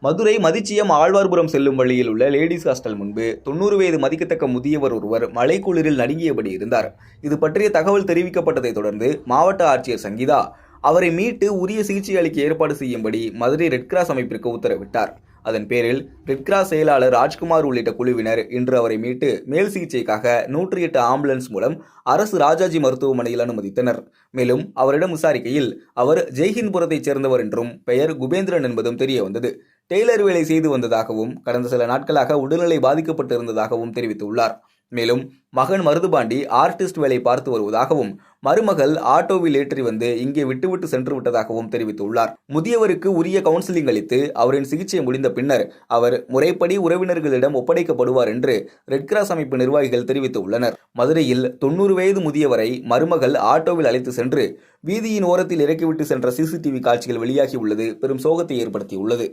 மதுரை மதிச்சியம் ஆழ்வார்புரம் செல்லும் வழியில் உள்ள லேடிஸ் ஹாஸ்டல் முன்பு 90 வயது மதிக்கத்தக்க முதியவர் ஒருவர் மழைக்குளிரில் நடுங்கியபடி இருந்தார். இது பற்றிய தகவல் தெரிவிக்கப்பட்டதை தொடர்ந்து மாவட்ட ஆட்சியர் சங்கீதா அவரை மீட்டு உரிய சிகிச்சை அளிக்க ஏற்பாடு செய்யும்படி மதுரை ரெட் கிராஸ் அமைப்பிற்கு உத்தரவிட்டார். அதன் பேரில் ரெட் கிராஸ் செயலாளர் ராஜ்குமார் உள்ளிட்ட குழுவினர் இன்று அவரை மீட்டு மேல் சிகிச்சைக்காக 108 ஆம்புலன்ஸ் மூலம் அரசு ராஜாஜி மருத்துவமனையில் அனுமதித்தனர். மேலும் அவரிடம் விசாரிக்கையில் அவர் ஜெய்ஹிந்த்புரத்தைச் சேர்ந்தவர் என்றும் பெயர் குபேந்திரன் என்பதும் தெரிய வந்தது. டெய்லர் வேலை செய்து வந்ததாகவும் கடந்த சில நாட்களாக உடல்நிலை பாதிக்கப்பட்டு இருந்ததாகவும் தெரிவித்துள்ளார். மேலும் மகன் மருதுபாண்டி ஆர்டிஸ்ட் வேலை பார்த்து வருவதாகவும் மருமகள் ஆட்டோவில் ஏற்றி வந்து இங்கே விட்டுவிட்டு சென்று விட்டதாகவும் தெரிவித்துள்ளார். முதியவருக்கு உரிய கவுன்சிலிங் அளித்து அவரின் சிகிச்சை முடிந்த பின்னர் அவர் முறைப்படி உறவினர்களிடம் ஒப்படைக்கப்படுவார் என்று ரெட் கிராஸ் அமைப்பு நிர்வாகிகள் தெரிவித்துள்ளனர். மதுரையில் 90 வயது முதியவரை மருமகள் ஆட்டோவில் அழைத்து சென்று வீதியின் ஓரத்தில் இறக்கிவிட்டு சென்ற சிசிடிவி காட்சிகள் வெளியாகியுள்ளது பெரும் சோகத்தை ஏற்படுத்தியுள்ளது.